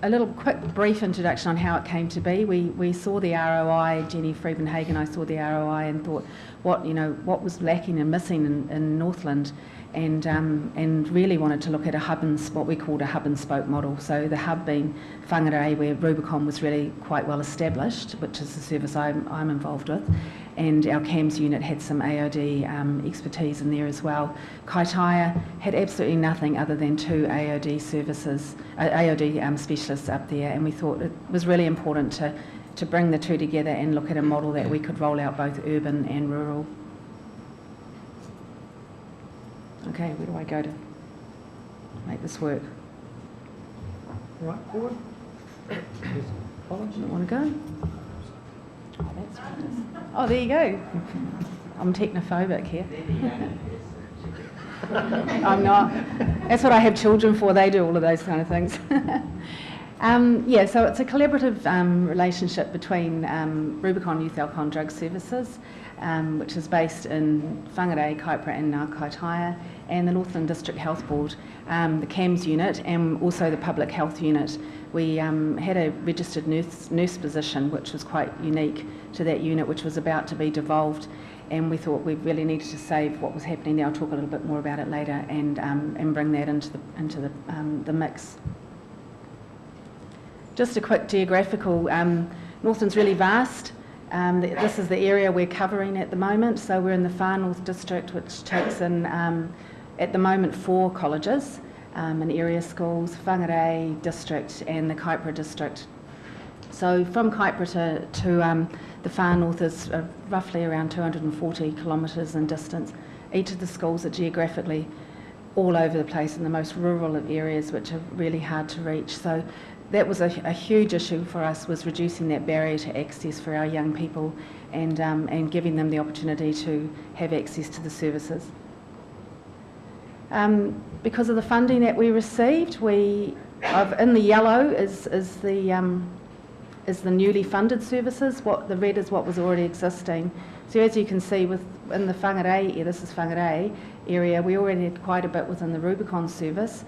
A little quick brief introduction on how it came to be. We saw the ROI, Jenny Freebenhagen and I saw the ROI and thought what was lacking and missing in Northland, and really wanted to look at what we called a hub and spoke model. So the hub being Whanganui, where Rubicon was really quite well established, which is the service I'm involved with, and our CAMS unit had some AOD expertise in there as well. Kaitaia had absolutely nothing other than 2 AOD services, AOD specialists up there, and we thought it was really important to bring the two together and look at a model that we could roll out both urban and rural. Okay, where do I go to make this work? Right forward. Don't want to go? Oh, that's right. Oh, there you go. I'm technophobic here. I'm not. That's what I have children for. They do all of those kind of things. Yeah, so it's a collaborative relationship between Rubicon Youth Alcohol and Drug Services, which is based in Whangarei, Kaipara and now Kaitaia, and the Northland District Health Board, the CAMS unit, and also the Public Health unit. We had a registered nurse position, which was quite unique to that unit, which was about to be devolved, and we thought we really needed to save what was happening there. I'll talk a little bit more about it later, and bring that into the mix. Just a quick geographical, Northland's really vast. This is the area we're covering at the moment. So we're in the Far North District, which takes in, at the moment, 4 colleges and area schools, Whangarei District and the Kaipara District. So from Kaipara to the Far North is roughly around 240 kilometres in distance. Each of the schools are geographically all over the place in the most rural of areas, which are really hard to reach. So that was a huge issue for us, was reducing that barrier to access for our young people and giving them the opportunity to have access to the services. Because of the funding that we received, in the yellow is the newly funded services. The red is what was already existing. So as you can see, in the Whangarei, this is Whangarei area, we already had quite a bit within the Rubicon service.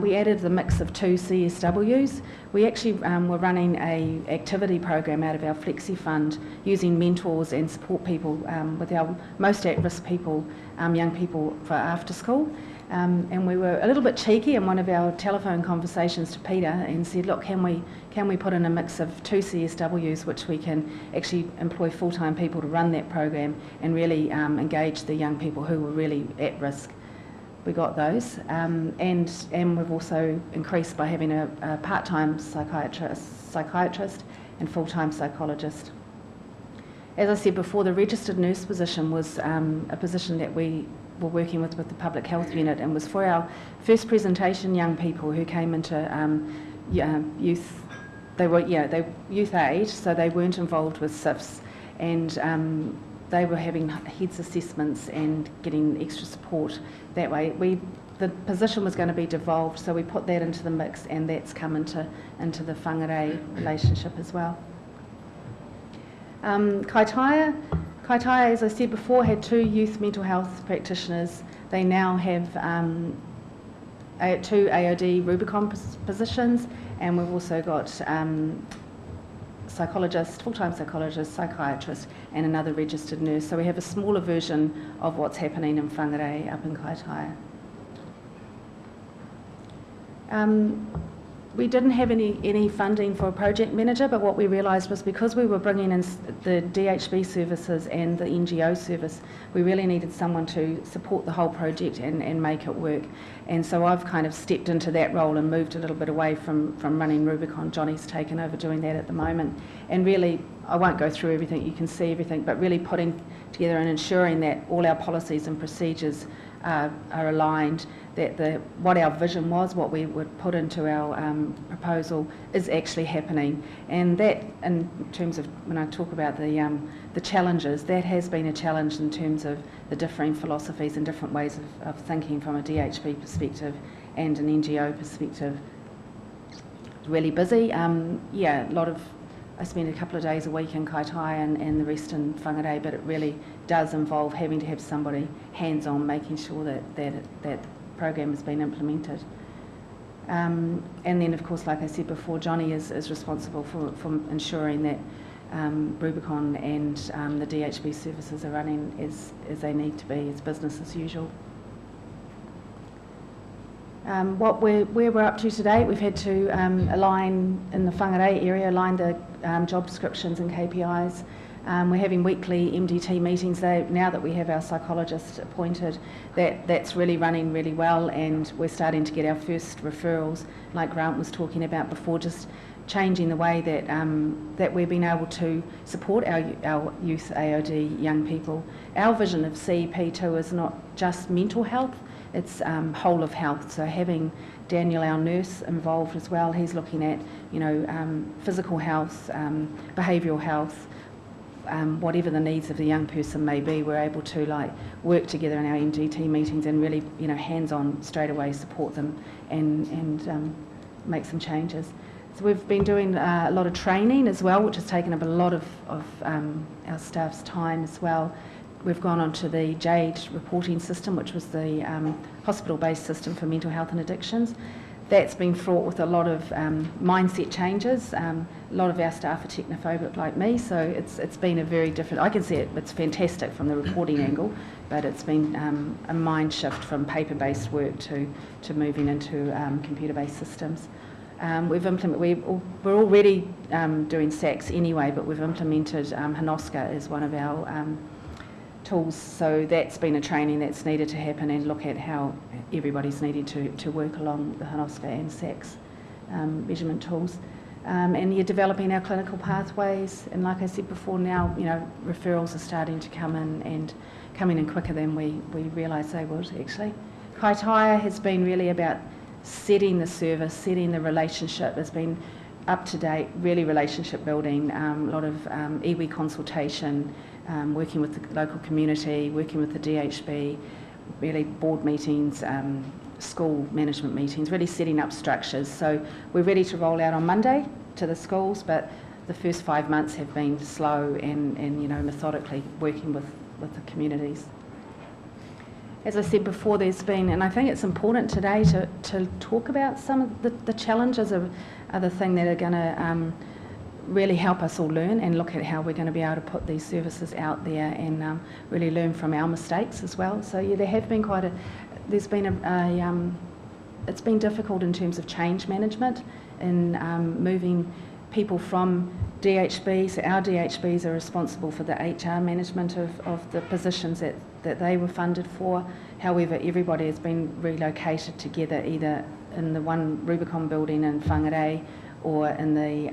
We added the mix of 2 CSWs. We actually were running a activity program out of our Flexi Fund, using mentors and support people with our most at-risk people, young people, for after school. And we were a little bit cheeky in one of our telephone conversations to Peter and said, look, can we put in a mix of 2 CSWs, which we can actually employ full-time people to run that program and really engage the young people who were really at risk. We got those, and we've also increased by having a part-time psychiatrist and full-time psychologist. As I said before, the registered nurse position was a position that we were working with the Public Health unit, and was for our first presentation young people who came into youth. They were youth age, so they weren't involved with SIFs, and they were having heads assessments and getting extra support that way. The position was going to be devolved, so we put that into the mix, and that's come into the Whangarei relationship as well. Kaitaia, as I said before, had 2 youth mental health practitioners. They now have 2 AOD Rubicon positions, and we've also got psychologist, full-time psychologist, psychiatrist, and another registered nurse. So we have a smaller version of what's happening in Whangarei up in Kaitaia. We didn't have any funding for a project manager, but what we realised was, because we were bringing in the DHB services and the NGO service, we really needed someone to support the whole project and make it work. And so I've kind of stepped into that role and moved a little bit away from running Rubicon. Johnny's taken over doing that at the moment. And really, I won't go through everything, you can see everything, but really putting together and ensuring that all our policies and procedures are aligned, that what our vision was, what we would put into our proposal, is actually happening. And that, in terms of when I talk about the challenges, that has been a challenge in terms of the differing philosophies and different ways of thinking from a DHB perspective and an NGO perspective. Really busy. I spend a couple of days a week in Kaitaia and the rest in Whangarei, but it really does involve having to have somebody hands-on, making sure that program has been implemented. And then, of course, like I said before, Johnny is responsible for ensuring that Rubicon and the DHB services are running as they need to be, as business as usual. Where we're up to today, we've had to align in the Whanganui area, align the job descriptions and KPIs. We're having weekly MDT meetings now that we have our psychologist appointed. That's really running really well, and we're starting to get our first referrals, like Grant was talking about before, just changing the way that that we've been able to support our youth AOD young people. Our vision of CEP too is not just mental health, it's whole of health. So having Daniel, our nurse, involved as well, he's looking at physical health, behavioural health, whatever the needs of the young person may be. We're able to work together in our MDT meetings and really hands-on straight away support them and make some changes. So we've been doing a lot of training as well, which has taken up a lot of our staff's time as well. We've gone on to the JADE reporting system, which was the hospital-based system for mental health and addictions. That's been fraught with a lot of mindset changes. A lot of our staff are technophobic like me, so it's been a very different. I can see it's fantastic from the reporting angle, but it's been a mind shift from paper-based work to moving into computer-based systems. We're already doing SACS anyway, but we've implemented Hanoska as one of our tools, so that's been a training that's needed to happen and look at how everybody's needed to work along the Hanoska and SACS measurement tools. And you're developing our clinical pathways, and like I said before, now referrals are starting to come in and coming in quicker than we realised they would actually. Kaitaia has been really about setting the service, setting the relationship. It's been up to date, really relationship building, a lot of iwi consultation, working with the local community, working with the DHB, really board meetings, school management meetings, really setting up structures. So we're ready to roll out on Monday to the schools, but the first 5 months have been slow and methodically working with the communities. As I said before, there's been, and I think it's important today to talk about some of the challenges are the thing that are going to really help us all learn and look at how we're going to be able to put these services out there and really learn from our mistakes as well. So yeah, there have been it's been difficult in terms of change management and moving people from DHB. So our DHBs are responsible for the HR management of the positions that they were funded for. However, everybody has been relocated together either in the one Rubicon building in Whangarei or in the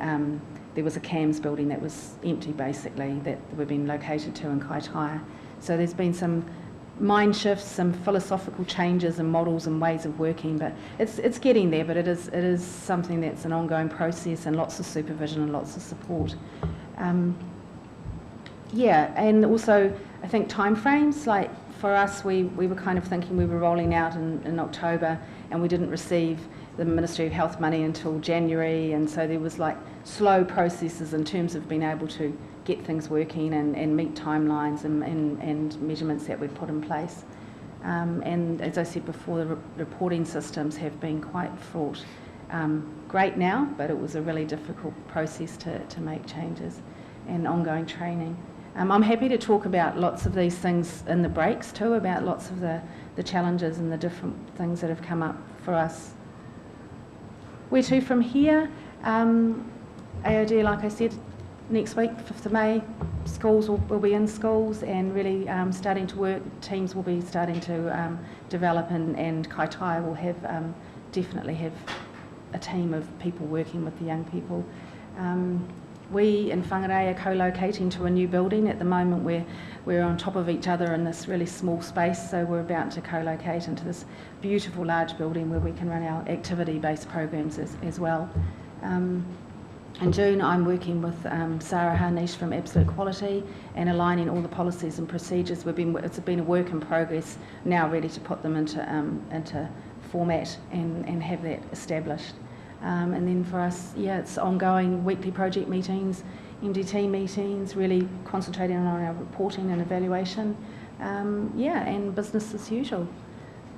there was a CAMS building that was empty basically that we've been located to in Kaitaia. So there's been some mind shifts, some philosophical changes and models and ways of working, but it's getting there, but it is something that's an ongoing process and lots of supervision and lots of support. Yeah, and also I think timeframes, like for us we were kind of thinking we were rolling out in October and we didn't receive the Ministry of Health money until January, and so there was slow processes in terms of being able to get things working and meet timelines and measurements that we've put in place. And as I said before, the reporting systems have been quite fraught. Great now, but it was a really difficult process to make changes and ongoing training. I'm happy to talk about lots of these things in the breaks too, about lots of the challenges and the different things that have come up for us. Where to from here? AOD, like I said, next week, 5th of May, schools will be in schools and really starting to work. Teams will be starting to develop, and Kaitaia will definitely have a team of people working with the young people. We in Whangarei are co-locating to a new building. At the moment we're on top of each other in this really small space, so we're about to co-locate into this beautiful large building where we can run our activity-based programs as well. In June I'm working with Sarah Harnish from Absolute Quality and aligning all the policies and procedures. It's been a work in progress, now ready to put them into format and have that established. And then for us, yeah, it's ongoing weekly project meetings, MDT meetings, really concentrating on our reporting and evaluation, and business as usual.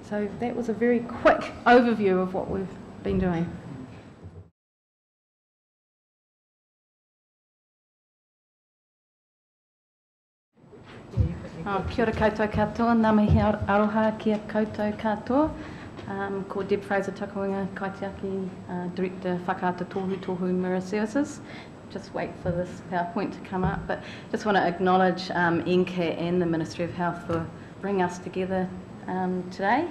So that was a very quick overview of what we've been doing. Kia ora koutou katoa, ngā mihi aroha kia koutou katoa. Ko Deb Fraser Takawinga, Kaitiaki, Director Whakaata Tohu Mirror Services. Just wait for this PowerPoint to come up, but just want to acknowledge NCAT and the Ministry of Health for bringing us together today.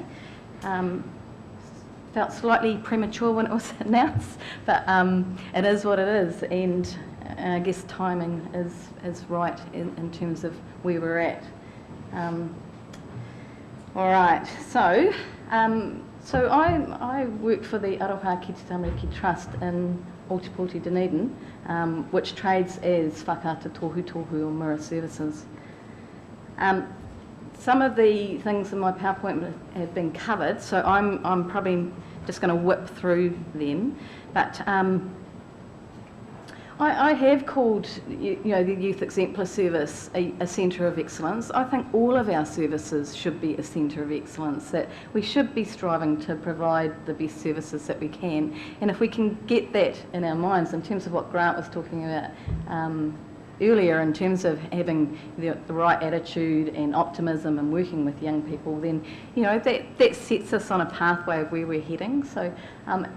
Felt slightly premature when it was announced, but it is what it is, and I guess timing is right in terms of where we're at. All right, so I work for the Aroha Ki Te Tamariki Trust in Ōtepoti, Dunedin, which trades as Whakaata Tohu or Mirror Services. Some of the things in my PowerPoint have been covered, so I'm probably just going to whip through them. But I have called the Youth Exemplar service a centre of excellence. I think all of our services should be a centre of excellence, that we should be striving to provide the best services that we can. And if we can get that in our minds, in terms of what Grant was talking about earlier, in terms of having the right attitude and optimism and working with young people, then that sets us on a pathway of where we're heading. So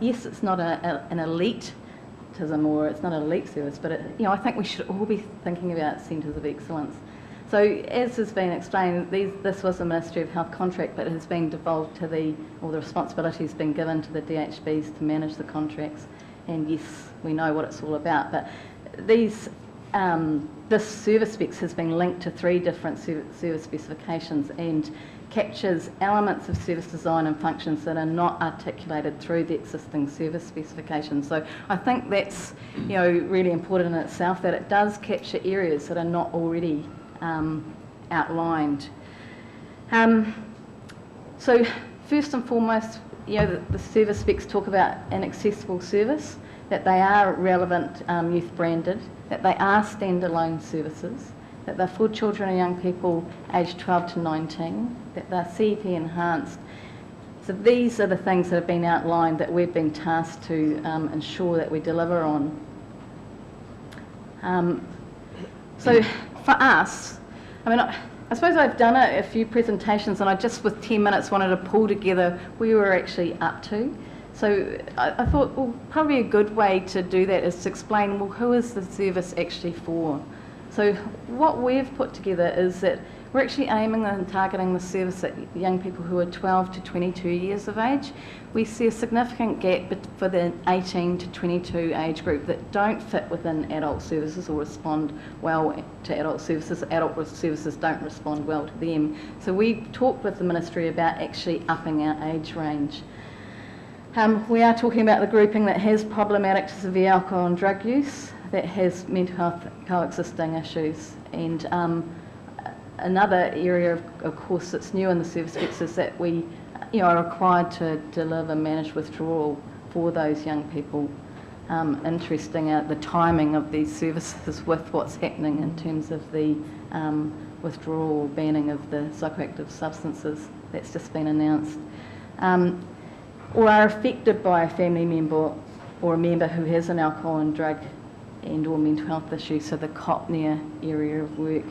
yes, it's not an elite, or it's not an elite service, but I think we should all be thinking about centres of excellence. So as has been explained, this was a Ministry of Health contract, but it has been devolved to the responsibility has been given to the DHBs to manage the contracts. And yes, we know what it's all about, but this service specs has been linked to 3 different service specifications and captures elements of service design and functions that are not articulated through the existing service specifications. So I think that's really important in itself, that it does capture areas that are not already outlined. So first and foremost, the service specs talk about an accessible service, that they are relevant, youth branded, that they are standalone services, that they're for children and young people aged 12 to 19, that they're CEP enhanced. So these are the things that have been outlined that we've been tasked to ensure that we deliver on. So for us, I suppose I've done a few presentations, and I just with 10 minutes wanted to pull together where we were actually up to. So I thought, well, probably a good way to do that is to explain, well, who is the service actually for? So what we've put together is that we're actually aiming and targeting the service at young people who are 12 to 22 years of age. We see a significant gap for the 18 to 22 age group that don't fit within adult services or respond well to adult services. Adult services don't respond well to them. So we talked with the Ministry about actually upping our age range. We are talking about the grouping that has problematic to severe alcohol and drug use, that has mental health coexisting issues, and another area of course that's new in the service specs is that we are required to deliver managed withdrawal for those young people. Interesting the timing of these services with what's happening in terms of the withdrawal or banning of the psychoactive substances that's just been announced. Or are affected by a family member or a member who has an alcohol and drug and or mental health issue, so the COPNEA area of work,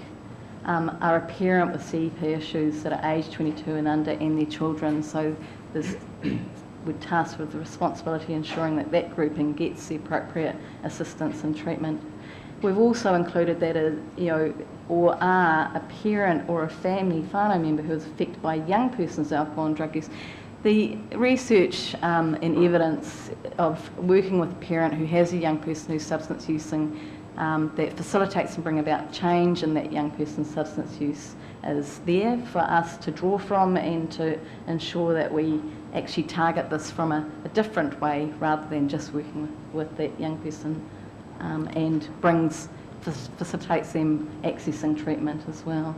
are a parent with CEP issues that are aged 22 and under and their children, so we're tasked with the responsibility ensuring that that grouping gets the appropriate assistance and treatment. We've also included that or are a parent or a family whānau member who is affected by a young person's alcohol and drug use. The research and evidence of working with a parent who has a young person who's substance using that facilitates and bring about change in that young person's substance use is there for us to draw from and to ensure that we actually target this from a different way rather than just working with that young person and facilitates them accessing treatment as well.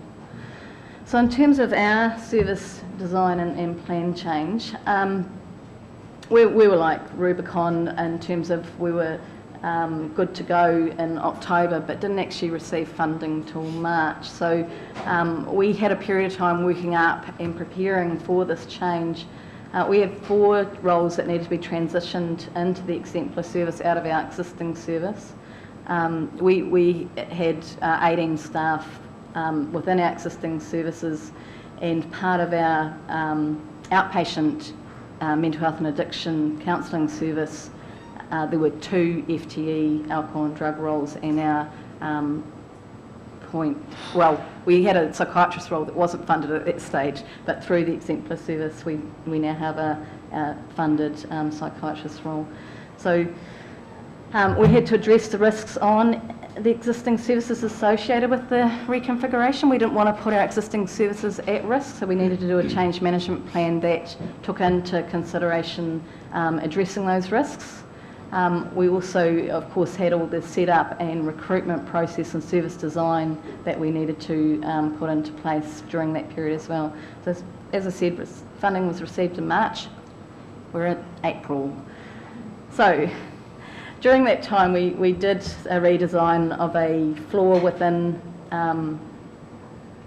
So in terms of our service design and plan change, we were like Rubicon in terms of we were good to go in October but didn't actually receive funding till March. So we had a period of time working up and preparing for this change We have 4 roles that need to be transitioned into the Exemplar service out of our existing service. We had 18 staff within our existing services, and part of our outpatient mental health and addiction counselling service, there were 2 FTE alcohol and drug roles, and our we had a psychiatrist role that wasn't funded at that stage, but through the Exemplar service we now have a funded psychiatrist role. So we had to address the risks on the existing services associated with the reconfiguration. We didn't want to put our existing services at risk, so we needed to do a change management plan that took into consideration addressing those risks. We also, of course, had all the setup and recruitment process and service design that we needed to put into place during that period as well. So, as I said, funding was received in March. We're in April. So, during that time, we did a redesign of a floor within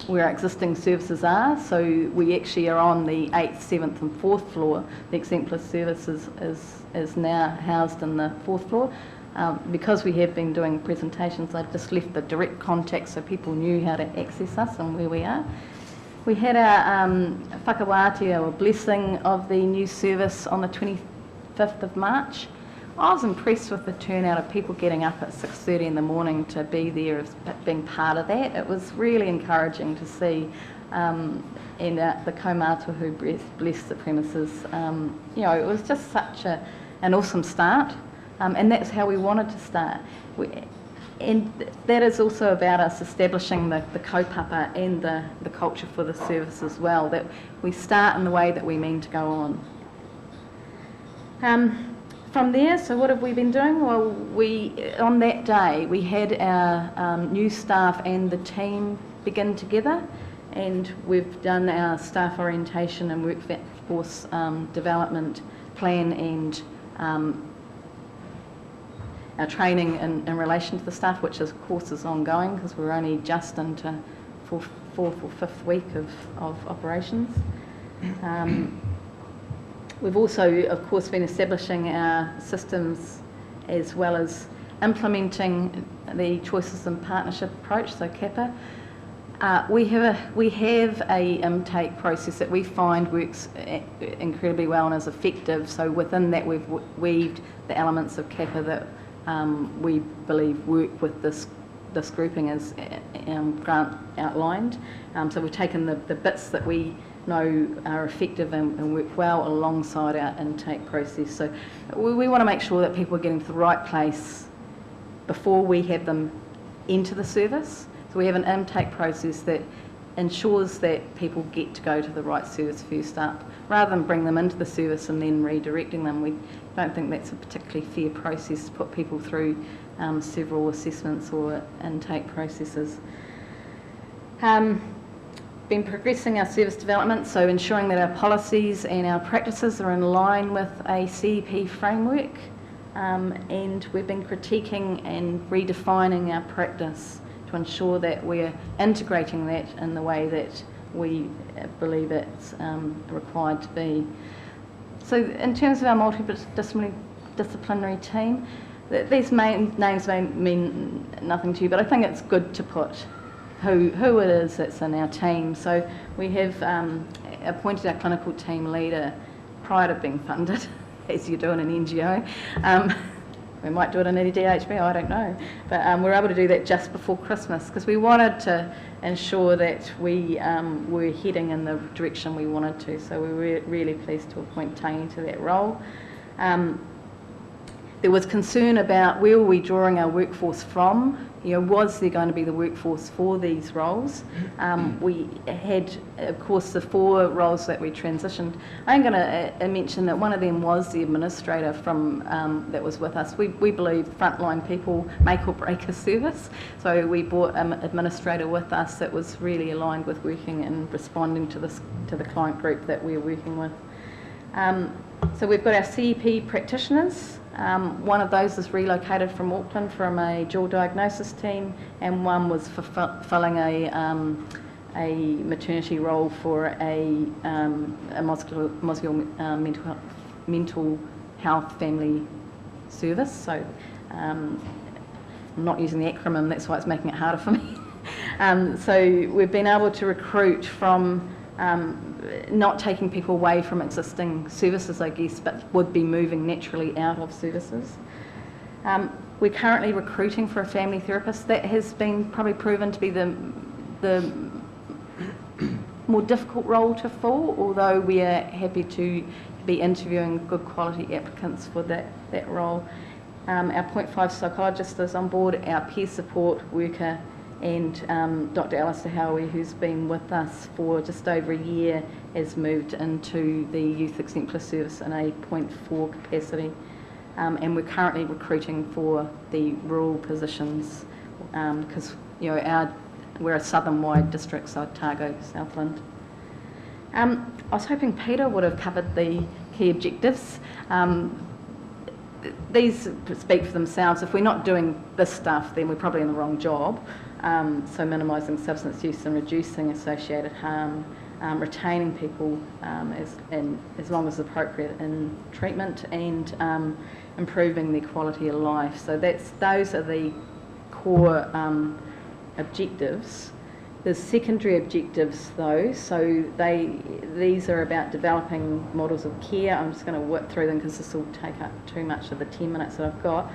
where our existing services are. So we actually are on the 8th, 7th and 4th floor. The Exemplar service is now housed in the 4th floor. Because we have been doing presentations, I've just left the direct contact so people knew how to access us and where we are. We had our whakawātea, or blessing, of the new service on the 25th of March. I was impressed with the turnout of people getting up at 6:30 in the morning to be there, as being part of that. It was really encouraging to see, and the kaumātua who blessed the premises. It was just such an awesome start, and that's how we wanted to start. And that is also about us establishing the kaupapa and the culture for the service as well, that we start in the way that we mean to go on. From there, so what have we been doing? Well, on that day, we had our new staff and the team begin together, and we've done our staff orientation and workforce development plan and our training in relation to the staff, which of course is ongoing because we're only just into 4th or 5th week of operations. We've also, of course, been establishing our systems as well as implementing the choices and partnership approach, so CAPA. We have a intake process that we find works incredibly well and is effective. So within that, we've weaved the elements of CAPA that we believe work with this grouping as Grant outlined. So we've taken the bits that we know are effective and work well alongside our intake process. So we want to make sure that people are getting to the right place before we have them enter the service. So we have an intake process that ensures that people get to go to the right service first up, rather than bring them into the service and then redirecting them. We don't think that's a particularly fair process to put people through several assessments or intake processes. Been progressing our service development, so ensuring that our policies and our practices are in line with a CEP framework, and we've been critiquing and redefining our practice to ensure that we're integrating that in the way that we believe it's required to be. So in terms of our multidisciplinary team, these names may mean nothing to you, but I think it's good to put who it is that's in our team. So we have appointed our clinical team leader prior to being funded, as you do in an NGO. We might do it in a DHB, I don't know. But we're able to do that just before Christmas because we wanted to ensure that we were heading in the direction we wanted to. So we were really pleased to appoint Tangi to that role. There was concern about where were we drawing our workforce from? Was there going to be the workforce for these roles? We had, of course, the 4 roles that we transitioned. I'm going to mention that one of them was the administrator from that was with us. We believe frontline people make or break a service, so we brought an administrator with us that was really aligned with working and responding to the client group that we're working with. So we've got our CEP practitioners. One of those is relocated from Auckland from a dual diagnosis team, and one was fulfilling a a maternity role for a Mosgiel mental health family service. So I'm not using the acronym, that's why it's making it harder for me. So we've been able to recruit from not taking people away from existing services, I guess, but would be moving naturally out of services. We're currently recruiting for a family therapist. That has been probably proven to be the more difficult role to fill, although we are happy to be interviewing good quality applicants for that role. Our 0.5 psychologist is on board, our peer support worker, and Dr. Alistair Howie, who's been with us for just over a year, has moved into the Youth Exemplar service in a 0.4 capacity. And we're currently recruiting for the rural positions because we're a southern-wide district, so Otago, Southland. I was hoping Peter would have covered the key objectives. These speak for themselves. If we're not doing this stuff, then we're probably in the wrong job. So minimising substance use and reducing associated harm, retaining people as long as appropriate in treatment, and improving their quality of life. So those are the core objectives. There's secondary objectives though, so these are about developing models of care. I'm just going to work through them because this will take up too much of the 10 minutes that I've got.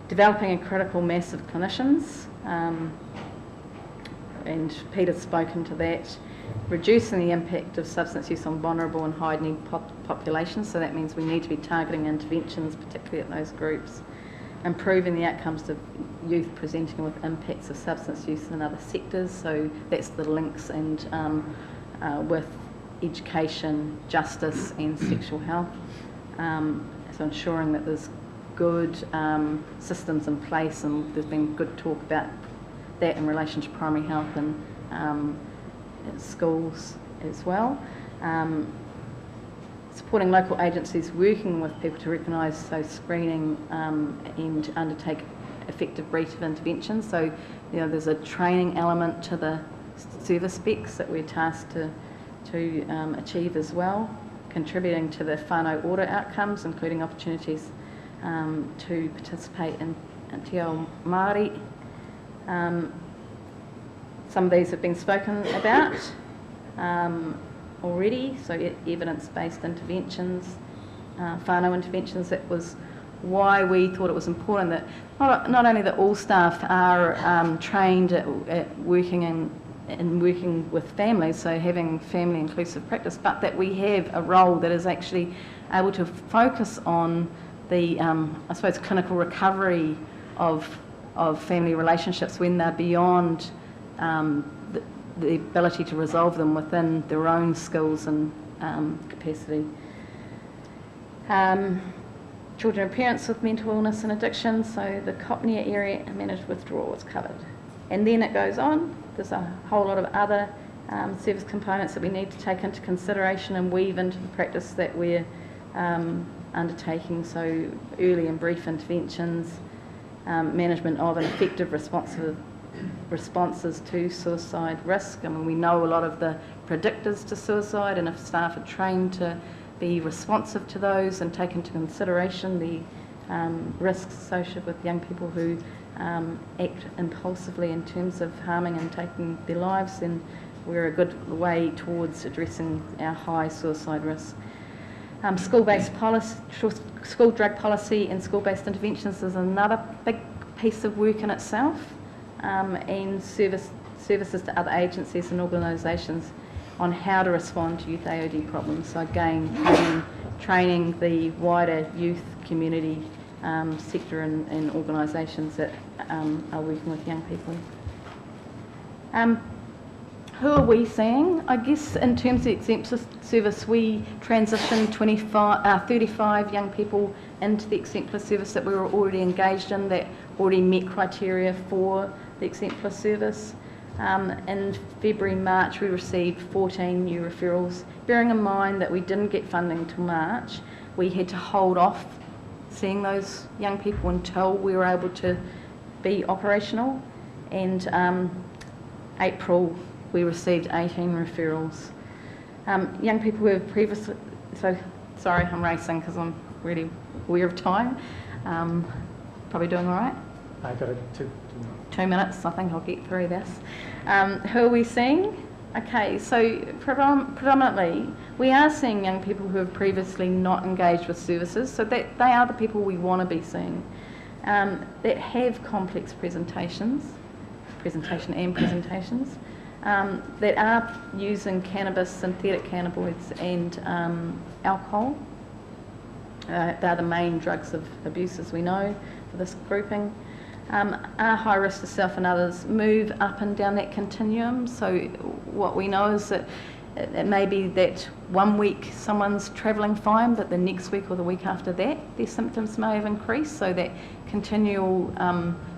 Developing a critical mass of clinicians, and Peter's spoken to that. Reducing the impact of substance use on vulnerable and high need populations, so that means we need to be targeting interventions, particularly at those groups. Improving the outcomes of youth presenting with impacts of substance use in other sectors, so that's the links and with education, justice and sexual health. So ensuring that there's good systems in place, and there's been good talk about that in relation to primary health and schools as well. Supporting local agencies working with people to recognise, so screening and undertake effective brief of intervention. So there's a training element to the service specs that we're tasked to achieve as well. Contributing to the whānau audit outcomes, including opportunities to participate in Te Ao Māori. Some of these have been spoken about already, so evidence-based interventions, whānau interventions. That was why we thought it was important that not only that all staff are trained at working in working with families, so having family inclusive practice, but that we have a role that is actually able to focus on the, I suppose, clinical recovery of family relationships when they're beyond the ability to resolve them within their own skills and capacity. Children and parents with mental illness and addiction, so the Copnea area and managed withdrawal is covered. And then it goes on, there's a whole lot of other service components that we need to take into consideration and weave into the practice that we're undertaking, so early and brief interventions, management of and effective responses to suicide risk. I mean, we know a lot of the predictors to suicide, and if staff are trained to be responsive to those and take into consideration the risks associated with young people who act impulsively in terms of harming and taking their lives, then we're a good way towards addressing our high suicide risk. School-based policy, school drug policy and school-based interventions is another big piece of work in itself, and services to other agencies and organisations on how to respond to youth AOD problems. So again, training the wider youth community sector and organisations that are working with young people. Who are we seeing? I guess in terms of the Exemplar service, we transitioned 35 young people into the Exemplar service that we were already engaged in, that already met criteria for the Exemplar service. In February, March, we received 14 new referrals. Bearing in mind that we didn't get funding till March, we had to hold off seeing those young people until we were able to be operational. And April, we received 18 referrals. Young people who have previously, sorry, I'm racing because I'm really aware of time. Probably doing all right? I got it, 2 minutes, I think I'll get through this. Who are we seeing? Okay, so predominantly we are seeing young people who have previously not engaged with services, so that they are the people we want to be seeing, that have complex presentations, that are using cannabis, synthetic cannabinoids and alcohol. They're the main drugs of abuse, as we know, for this grouping. Are high risk to self and others, move up and down that continuum. So what we know is that it may be that 1 week someone's travelling fine, but the next week or the week after that their symptoms may have increased. So that continual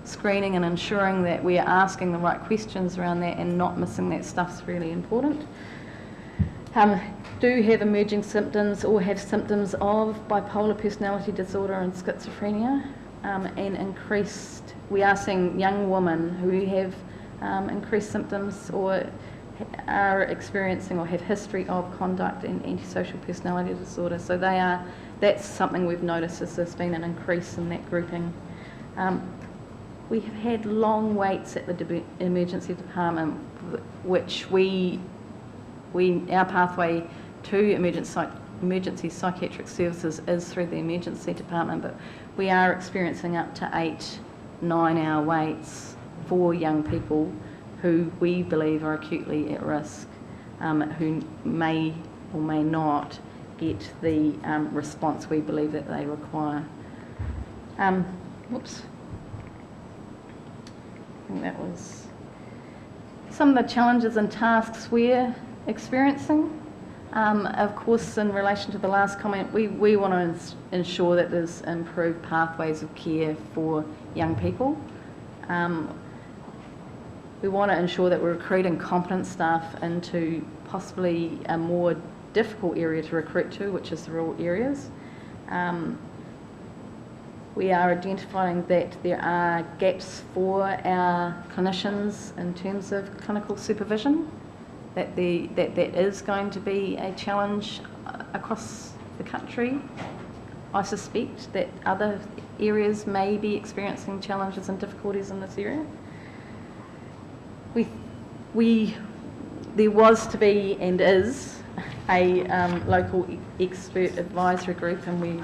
screening and ensuring that we are asking the right questions around that and not missing that stuff is really important. Do have emerging symptoms or have symptoms of bipolar personality disorder and schizophrenia, and increased, we are seeing young women who have increased symptoms or are experiencing or have history of conduct and antisocial personality disorder. So that's something we've noticed, as there's been an increase in that grouping. We have had long waits at the emergency department, which our pathway to emergency psychiatric services is through the emergency department, but we are experiencing up to 8-9 hour waits for young people who we believe are acutely at risk, who may or may not get the response we believe that they require. Whoops. I think that was some of the challenges and tasks we're experiencing. Of course, in relation to the last comment, we want to ensure that there's improved pathways of care for young people. We want to ensure that we're recruiting competent staff into possibly a more difficult area to recruit to, which is the rural areas. We are identifying that there are gaps for our clinicians in terms of clinical supervision, that is going to be a challenge across the country. I suspect that other areas may be experiencing challenges and difficulties in this area. There was to be and is a local expert advisory group, and we've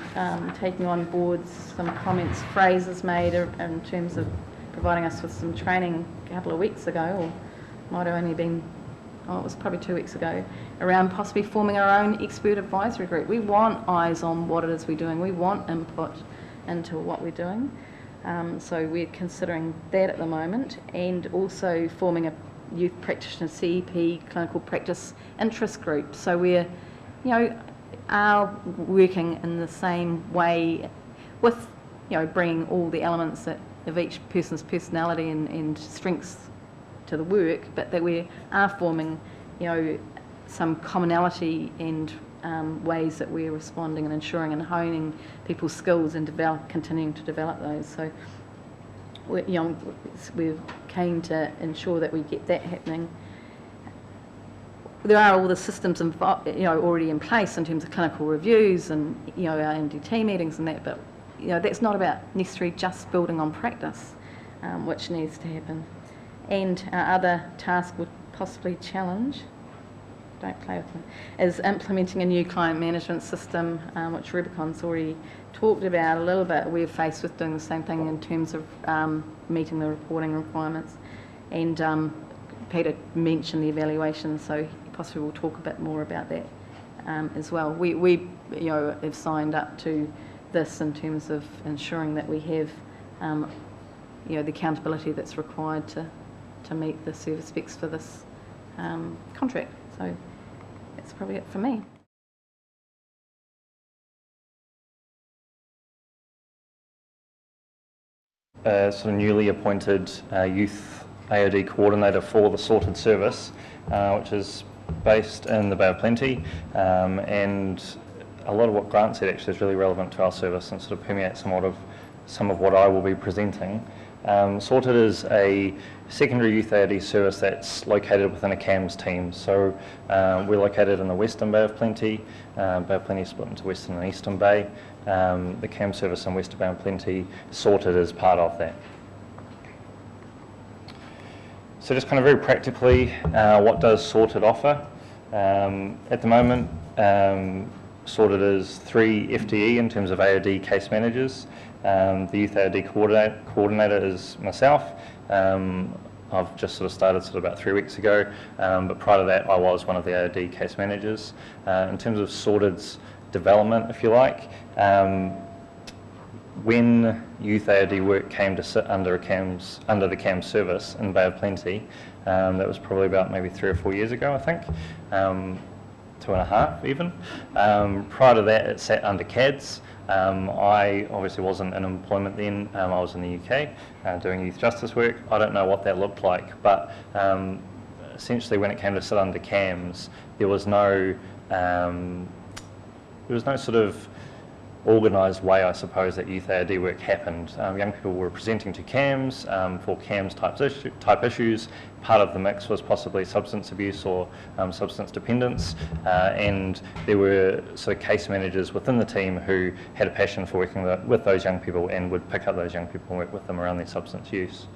taken on board some comments Fraser's made in terms of providing us with some training a couple of weeks ago, or might have only been, it was probably 2 weeks ago, around possibly forming our own expert advisory group. We want eyes on what it is we're doing. We want input into what we're doing. So we're considering that at the moment, and also forming a youth practitioner CEP clinical practice interest group. So we're, are working in the same way with, bringing all the elements of each person's personality and strengths to the work, but that we are forming, some commonality and ways that we're responding and ensuring and honing people's skills and continuing to develop those. So we're keen to ensure that we get that happening. There are all the systems already in place in terms of clinical reviews and our MDT meetings and that, but that's not about necessarily just building on practice, which needs to happen. And our other task would possibly challenge, don't play with them, is implementing a new client management system, which Rubicon's already talked about a little bit. We're faced with doing the same thing in terms of meeting the reporting requirements. And Peter mentioned the evaluation, so he possibly will talk a bit more about that as well. We have signed up to this in terms of ensuring that we have the accountability that's required to meet the service specs for this contract. So that's probably it for me. Sort of newly appointed youth AOD coordinator for the sorted service, which is based in the Bay of Plenty, and a lot of what Grant said actually is really relevant to our service and sort of permeates some of what I will be presenting. Sorted is a secondary youth AOD service that's located within a CAMS team. So we're located in the Western Bay of Plenty. Bay of Plenty is split into Western and Eastern Bay. The CAMS service in Western Bay of Plenty, Sorted is part of that. So just kind of very practically, what does Sorted offer? At the moment, Sorted is 3 FTE in terms of AOD case managers. The youth AOD coordinator is myself. I've just sort of started about 3 weeks ago, but prior to that I was one of the AOD case managers. In terms of Sorted's development, if you like, when youth AOD work came to sit under the CAMS service in Bay of Plenty, that was probably about maybe 3 or 4 years ago, I think, 2.5 even. Prior to that it sat under CADS. I obviously wasn't in employment then. I was in the UK doing youth justice work. I don't know what that looked like, but essentially when it came to sit under CAMS, there was no sort of organised way, I suppose, that youth AOD work happened. Young people were presenting to CAMS for CAMS type issues. Part of the mix was possibly substance abuse or substance dependence, and there were sort of case managers within the team who had a passion for working with those young people and would pick up those young people and work with them around their substance use.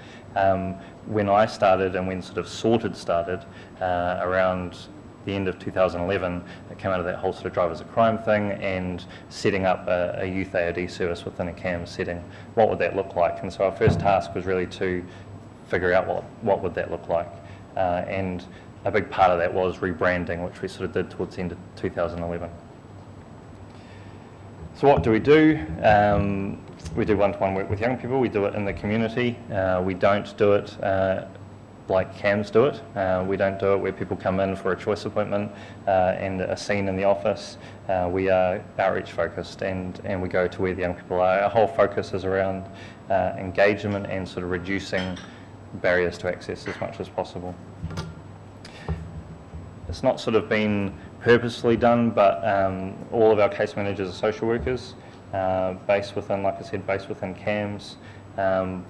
When I started and when sort of Sorted started around the end of 2011, it came out of that whole sort of drivers of crime thing and setting up a youth AOD service within a CAMS setting. What would that look like? And so our first task was really to figure out what would that look like. And a big part of that was rebranding, which we sort of did towards the end of 2011. So what do? We do one-to-one work with young people. We do it in the community. We don't do it like CAMS do it. We don't do it where people come in for a choice appointment and are seen in the office. We are outreach focused and we go to where the young people are. Our whole focus is around engagement and sort of reducing barriers to access as much as possible. It's not sort of been purposely done, but all of our case managers are social workers, based within, like I said, based within CAMS.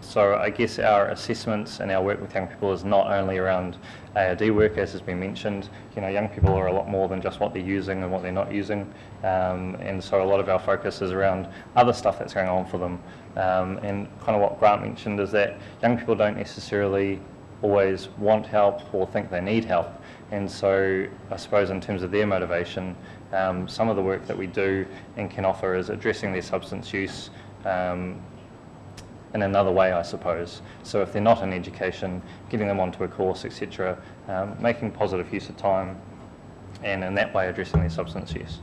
So I guess our assessments and our work with young people is not only around AOD work, as has been mentioned. You know, young people are a lot more than just what they're using and what they're not using, and so a lot of our focus is around other stuff that's going on for them. And kind of what Grant mentioned is that young people don't necessarily always want help or think they need help, and so I suppose in terms of their motivation, some of the work that we do and can offer is addressing their substance use in another way, I suppose. So if they're not in education, getting them onto a course, etc., making positive use of time, and in that way addressing their substance use.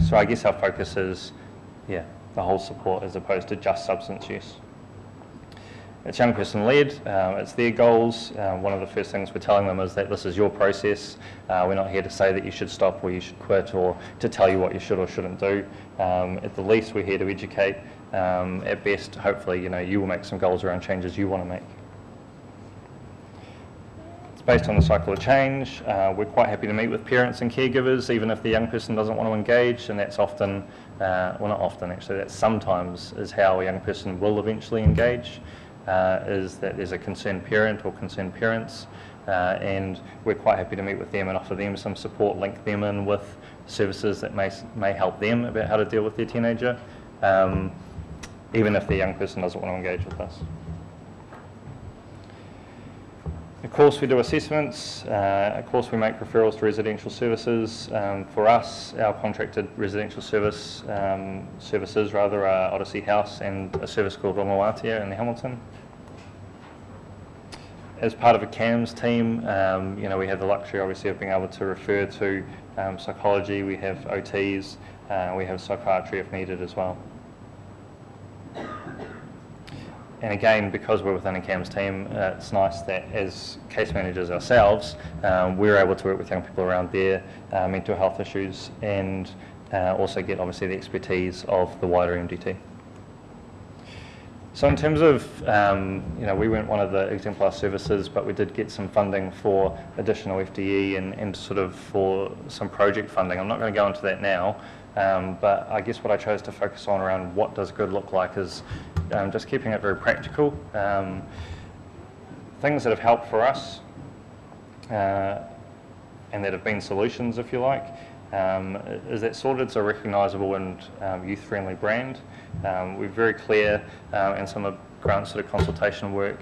So I guess our focus is, the whole support as opposed to just substance use. It's young person led, it's their goals. One of the first things we're telling them is that this is your process. We're not here to say that you should stop or you should quit or to tell you what you should or shouldn't do. At the least, we're here to educate. At best, hopefully, you will make some goals around changes you want to make. It's based on the cycle of change. We're quite happy to meet with parents and caregivers, even if the young person doesn't want to engage, and that's often, well not often actually, that sometimes is how a young person will eventually engage, is that there's a concerned parent or concerned parents, and we're quite happy to meet with them and offer them some support, link them in with services that may help them about how to deal with their teenager, even if the young person doesn't want to engage with us. Of course, we do assessments. Of course, we make referrals to residential services. For us, our contracted residential services are Odyssey House and a service called Rongoatia in Hamilton. As part of a CAMS team, we have the luxury, obviously, of being able to refer to psychology. We have OTs. We have psychiatry if needed as well. And again, because we're within a CAMS team, it's nice that as case managers ourselves, we're able to work with young people around their mental health issues and also get obviously the expertise of the wider MDT. So in terms of, we weren't one of the Exemplar services, but we did get some funding for additional FTE and sort of for some project funding. I'm not going to go into that now, But I guess what I chose to focus on around what does good look like is just keeping it very practical. Things that have helped for us and that have been solutions, if you like, is that Sorted's a recognisable and youth-friendly brand. We're very clear, and some of Grant's sort of consultation work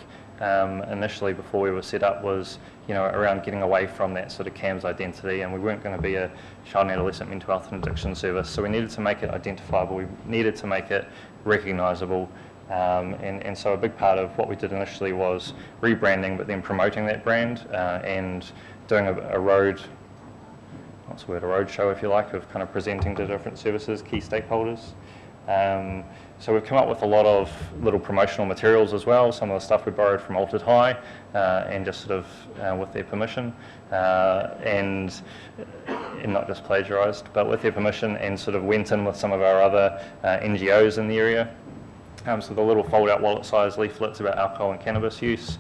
initially before we were set up was, around getting away from that sort of CAMS identity, and we weren't going to be a child and adolescent mental health and addiction service, so we needed to make it identifiable, we needed to make it recognisable, and so a big part of what we did initially was rebranding, but then promoting that brand and doing a road show, if you like, of kind of presenting to different services, key stakeholders. So we've come up with a lot of little promotional materials as well, some of the stuff we borrowed from Altered High, and just sort of with their permission, and not just plagiarised, but with their permission, and sort of went in with some of our other NGOs in the area. So the little fold-out wallet-sized leaflets about alcohol and cannabis use.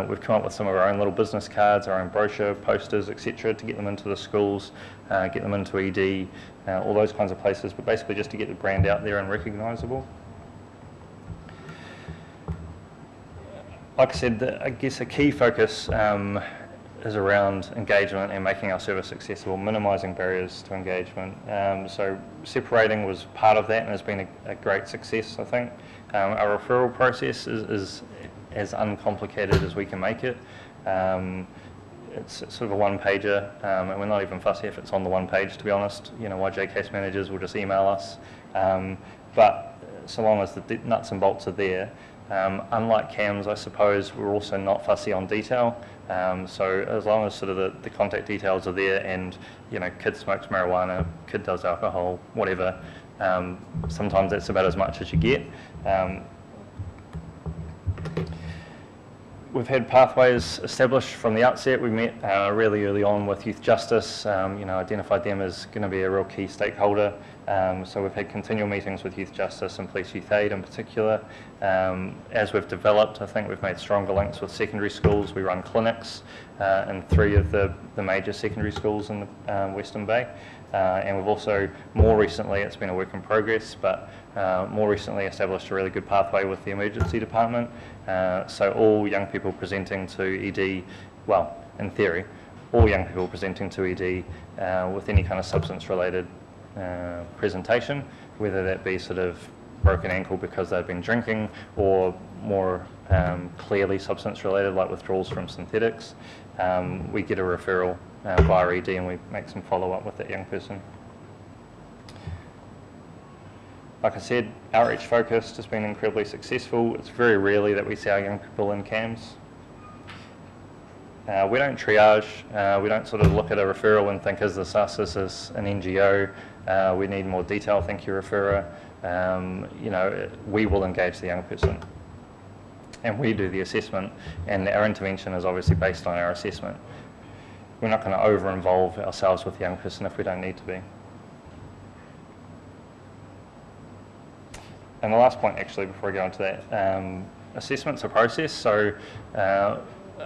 We've come up with some of our own little business cards, our own brochure, posters, etc., to get them into the schools, get them into ED, all those kinds of places, but basically just to get the brand out there and recognisable. Like I said, I guess a key focus is around engagement and making our service accessible, minimising barriers to engagement. So separating was part of that and has been a great success, I think. Our referral process is as uncomplicated as we can make it. It's sort of a one-pager, and we're not even fussy if it's on the one page, to be honest. YJ case managers will just email us. But so long as the nuts and bolts are there, unlike CAMS, I suppose, we're also not fussy on detail. So as long as sort of the contact details are there and, kid smokes marijuana, kid does alcohol, whatever, sometimes that's about as much as you get. We've had pathways established from the outset. We met really early on with Youth Justice, identified them as going to be a real key stakeholder. So we've had continual meetings with Youth Justice and Police Youth Aid in particular. As we've developed, I think we've made stronger links with secondary schools. We run clinics in 3 of the major secondary schools in the Western Bay. And we've also, more recently, it's been a work in progress, but more recently established a really good pathway with the emergency department. So all young people presenting to ED, well, in theory, all young people presenting to ED with any kind of substance-related presentation, whether that be sort of broken ankle because they've been drinking, or more clearly substance-related, like withdrawals from synthetics, we get a referral via ED and we make some follow-up with that young person. Like I said, outreach focused has been incredibly successful. It's very rarely that we see our young people in CAMS. We don't triage, we don't sort of look at a referral and think, is this us, is this an NGO, we need more detail, thank you referrer. We will engage the young person and we do the assessment, and our intervention is obviously based on our assessment. We're not going to over-involve ourselves with the young person if we don't need to be. And the last point, actually, before I go into that, assessment's a process, so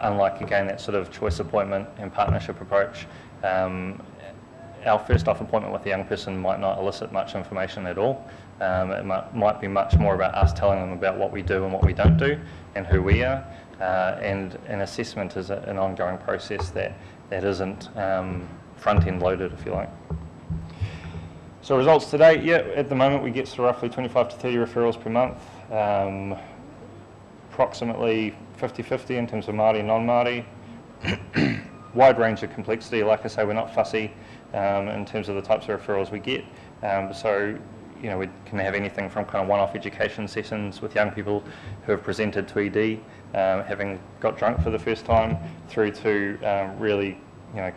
unlike, again, that sort of choice appointment and partnership approach, our first off appointment with the young person might not elicit much information at all. It might be much more about us telling them about what we do and what we don't do and who we are, and an assessment is an ongoing process that isn't front-end loaded, if you like. So results to date, at the moment we get to roughly 25 to 30 referrals per month, approximately 50-50 in terms of Māori and non-Māori. Wide range of complexity, like I say, we're not fussy in terms of the types of referrals we get. So, we can have anything from kind of one-off education sessions with young people who have presented to ED, having got drunk for the first time, through to really,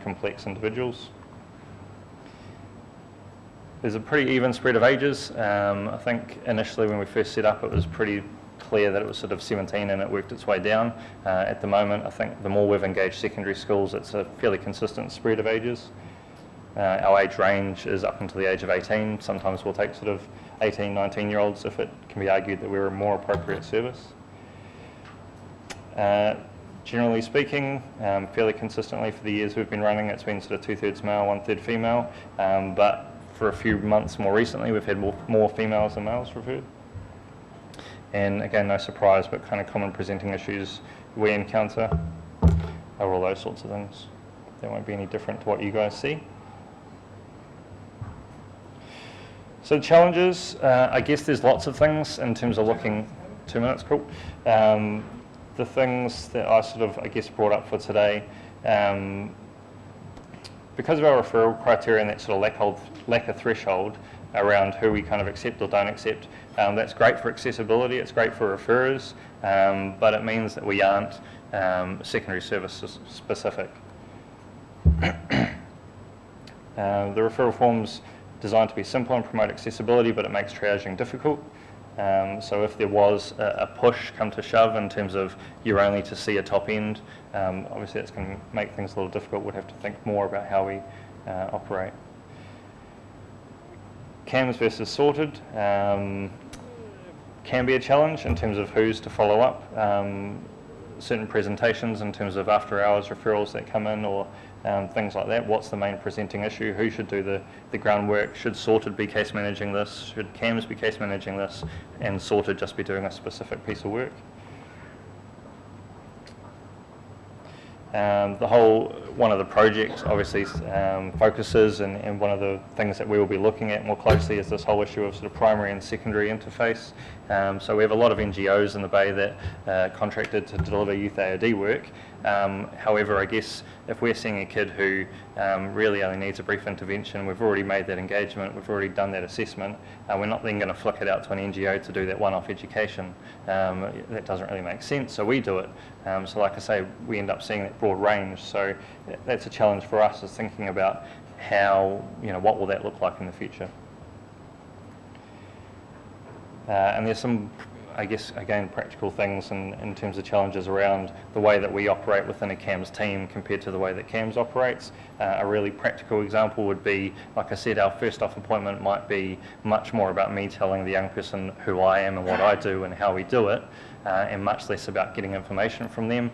complex individuals. There's a pretty even spread of ages. I think initially when we first set up, it was pretty clear that it was sort of 17 and it worked its way down. At the moment, I think the more we've engaged secondary schools, it's a fairly consistent spread of ages. Our age range is up until the age of 18. Sometimes we'll take sort of 18, 19-year-olds if it can be argued that we're a more appropriate service. Generally speaking, fairly consistently for the years we've been running, it's been sort of 2/3 male, 1/3 female, but for a few months more recently, we've had more females than males referred. And again, no surprise, but kind of common presenting issues we encounter are all those sorts of things. They won't be any different to what you guys see. So challenges, I guess there's lots of things in terms of looking, 2 minutes, cool. The things that I sort of, I guess, brought up for today, because of our referral criteria and that sort of lack of threshold around who we kind of accept or don't accept, that's great for accessibility, it's great for referrers, but it means that we aren't secondary services specific. The referral form's designed to be simple and promote accessibility, but it makes triaging difficult. So if there was a push come to shove in terms of you're only to see a top end, obviously it's going to make things a little difficult. We'd have to think more about how we operate. CAMS versus sorted can be a challenge in terms of who's to follow up. Certain presentations in terms of after hours referrals that come in, or things like that. What's the main presenting issue? Who should do the groundwork? Should sorted be case managing this? Should CAMS be case managing this? And sorted just be doing a specific piece of work? One of the projects obviously focuses, and one of the things that we will be looking at more closely is this whole issue of sort of primary and secondary interface. So we have a lot of NGOs in the Bay that are contracted to deliver youth AOD work. However, I guess if we're seeing a kid who really only needs a brief intervention, we've already made that engagement, we've already done that assessment, we're not then going to flick it out to an NGO to do that one-off education. That doesn't really make sense, so we do it. So like I say, we end up seeing that broad range, so that's a challenge for us, is thinking about how, what will that look like in the future. And there's some, I guess, again, practical things in terms of challenges around the way that we operate within a CAMS team compared to the way that CAMS operates. A really practical example would be, like I said, our first off appointment might be much more about me telling the young person who I am and what I do and how we do it, and much less about getting information from them.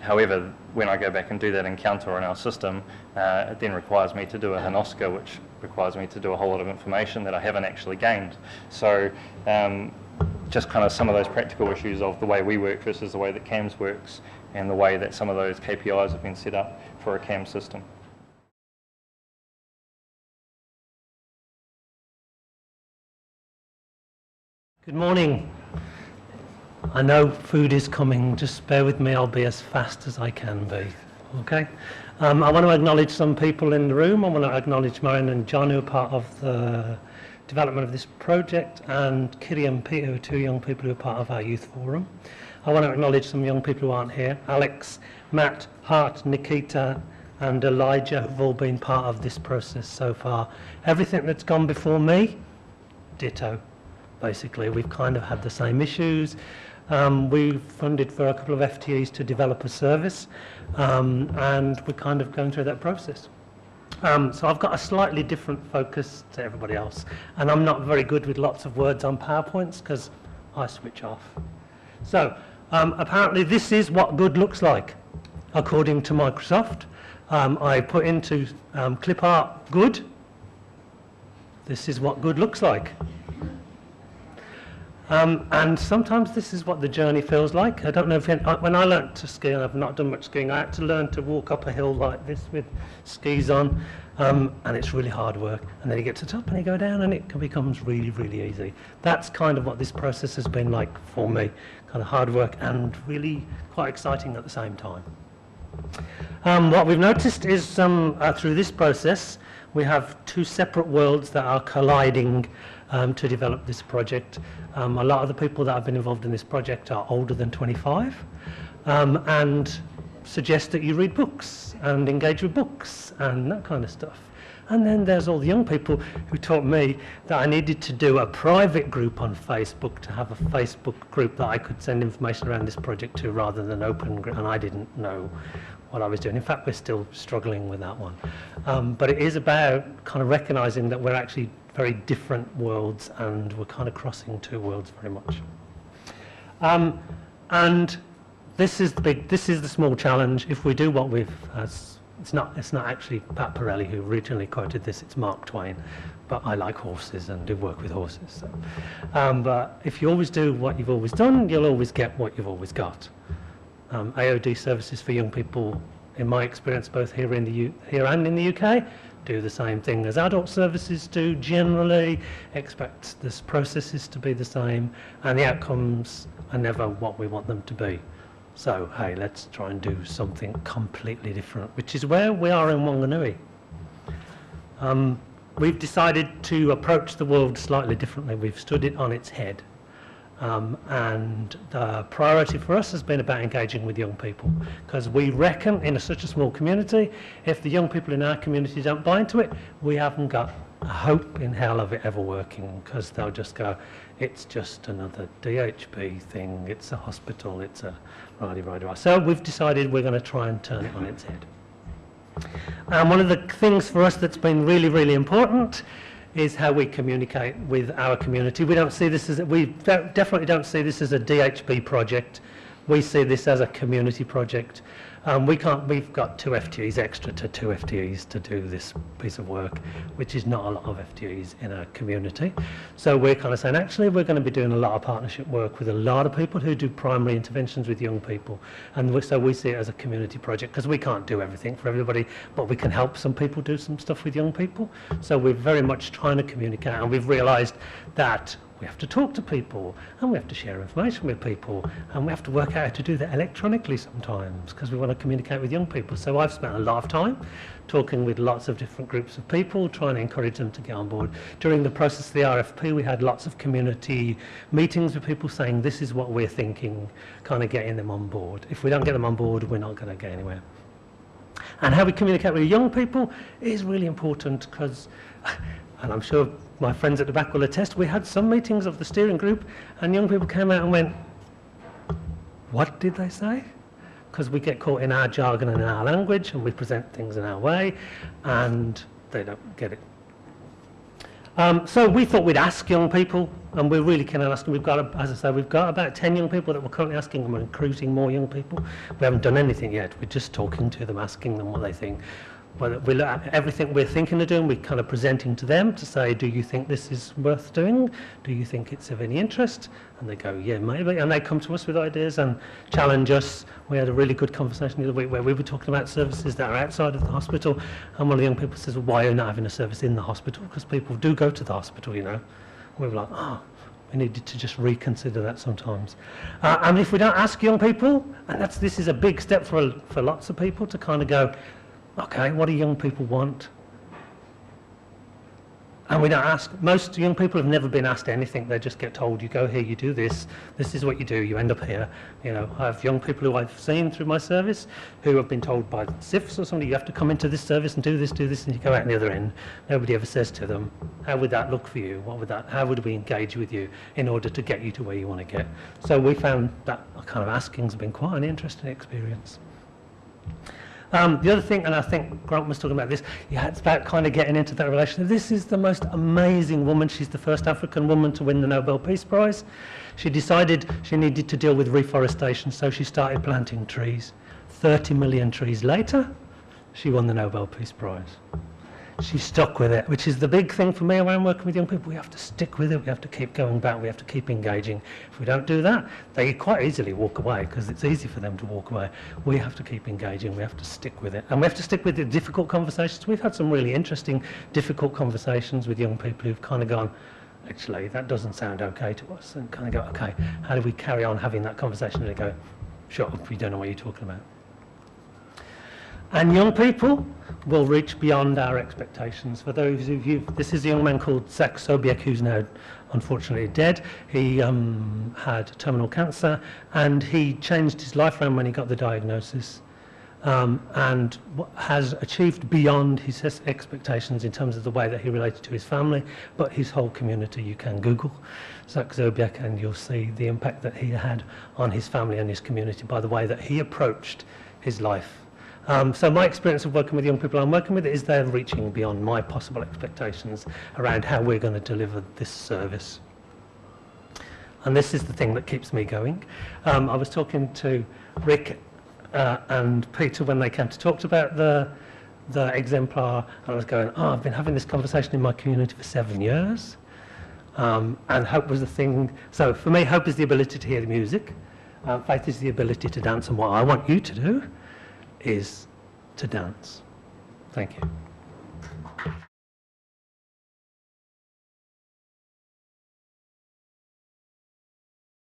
However, when I go back and do that encounter on our system, it then requires me to do a Hanoska, which requires me to do a whole lot of information that I haven't actually gained. So just kind of some of those practical issues of the way we work versus the way that CAMS works, and the way that some of those KPIs have been set up for a CAMS system. Good morning. I know food is coming, just bear with me, I'll be as fast as I can be, okay? I want to acknowledge some people in the room. I want to acknowledge Marion and John, who are part of the development of this project, and Kitty and Peter, who are two young people who are part of our youth forum. I want to acknowledge some young people who aren't here. Alex, Matt, Hart, Nikita and Elijah have all been part of this process so far. Everything that's gone before me, ditto. Basically, we've kind of had the same issues. We've funded for a couple of FTEs to develop a service, and we're kind of going through that process. So I've got a slightly different focus to everybody else, and I'm not very good with lots of words on PowerPoints because I switch off. So apparently this is what good looks like, according to Microsoft. I put into clip art good. This is what good looks like. And sometimes this is what the journey feels like. I don't know if when I learnt to ski, and I've not done much skiing, I had to learn to walk up a hill like this with skis on, and it's really hard work. And then you get to the top and you go down and it becomes really, really easy. That's kind of what this process has been like for me, kind of hard work and really quite exciting at the same time. What we've noticed is through this process, we have two separate worlds that are colliding to develop this project. A lot of the people that have been involved in this project are older than 25 and suggest that you read books and engage with books and that kind of stuff. And then there's all the young people who taught me that I needed to do a private group on Facebook, to have a Facebook group that I could send information around this project to rather than open group, and I didn't know what I was doing. In fact, we're still struggling with that one. But it is about kind of recognizing that we're actually very different worlds and we're kind of crossing two worlds very much. And this is the small challenge. If we do what we've, it's not actually Pat Pirelli who originally quoted this, it's Mark Twain. but I like horses and do work with horses. So. But if you always do what you've always done, you'll always get what you've always got. AOD services for young people, in my experience, both here and in the UK, do the same thing as adult services do generally, expect this processes to be the same, and the outcomes are never what we want them to be. So, hey, let's try and do something completely different, which is where we are in Whanganui. We've decided to approach the world slightly differently. We've stood it on its head. And the priority for us has been about engaging with young people, because we reckon in such a small community, if the young people in our community don't buy into it, we haven't got a hope in hell of it ever working, because they'll just go, it's just another DHB thing, it's a hospital, it's a right. So we've decided we're going to try and turn it on its head. And one of the things for us that's been really, really important is how we communicate with our community. We definitely don't see this as a DHB project. We see this as a community project. We've got 2 FTEs extra to 2 FTEs to do this piece of work, which is not a lot of FTEs in a community. So we're kind of saying, actually, we're going to be doing a lot of partnership work with a lot of people who do primary interventions with young people. And so we see it as a community project, because we can't do everything for everybody, but we can help some people do some stuff with young people. So we're very much trying to communicate, and we've realised that we have to talk to people, and we have to share information with people, and we have to work out how to do that electronically sometimes, because we want to communicate with young people. So I've spent a lot of time talking with lots of different groups of people, trying to encourage them to get on board. During the process of the RFP, we had lots of community meetings with people saying, this is what we're thinking, kind of getting them on board. If we don't get them on board, we're not going to get anywhere. And how we communicate with young people is really important, because, and I'm sure my friends at the back will attest, we had some meetings of the steering group and young people came out and went, what did they say? Because we get caught in our jargon and in our language, and we present things in our way, and they don't get it. So we thought we'd ask young people, and we're really keen on asking. We've got, as I say, we've got about 10 young people that we're currently asking, and we're recruiting more young people. We haven't done anything yet. We're just talking to them, asking them what they think. But we look at everything we're thinking of doing, we're kind of presenting to them to say, do you think this is worth doing? Do you think it's of any interest? And they go, yeah, maybe. And they come to us with ideas and challenge us. We had a really good conversation the other week where we were talking about services that are outside of the hospital. And one of the young people says, well, why are you not having a service in the hospital? Because people do go to the hospital, you know. And we were like, oh, we needed to just reconsider that sometimes. And if we don't ask young people, and this is a big step for lots of people to kind of go, okay, what do young people want? And we don't ask. Most young people have never been asked anything. They just get told, you go here, you do this, this is what you do, you end up here. You know, I have young people who I've seen through my service who have been told by SIFs or somebody, you have to come into this service and do this, and you go out the other end. Nobody ever says to them, how would that look for you? How would we engage with you in order to get you to where you want to get? So we found that kind of asking's been quite an interesting experience. The other thing, and I think Grant was talking about this, yeah, it's about kind of getting into that relationship. This is the most amazing woman. She's the first African woman to win the Nobel Peace Prize. She decided she needed to deal with reforestation, so she started planting trees. 30 million trees later, she won the Nobel Peace Prize. She stuck with it, which is the big thing for me when I'm working with young people. We have to stick with it, we have to keep going back, we have to keep engaging. If we don't do that, they quite easily walk away, because it's easy for them to walk away. We have to keep engaging, we have to stick with it. And we have to stick with the difficult conversations. We've had some really interesting, difficult conversations with young people who've kind of gone, actually, that doesn't sound okay to us, and kind of go, okay, how do we carry on having that conversation? And they go, shut up, you don't know what you're talking about. And young people will reach beyond our expectations. For those of you, this is a young man called Zach Sobiek, who's now unfortunately dead. He had terminal cancer, and he changed his life around when he got the diagnosis, and has achieved beyond his expectations in terms of the way that he related to his family, but his whole community. You can Google Zach Sobiek and you'll see the impact that he had on his family and his community by the way that he approached his life. So my experience of working with young people I'm working with is they're reaching beyond my possible expectations around how we're going to deliver this service. And this is the thing that keeps me going. I was talking to Rick and Peter when they came to talk about the the Exemplar, and I was going, oh, I've been having this conversation in my community for 7 years. And hope was the thing. So for me, hope is the ability to hear the music. Faith is the ability to dance. And what I want you to do is to dance. Thank you.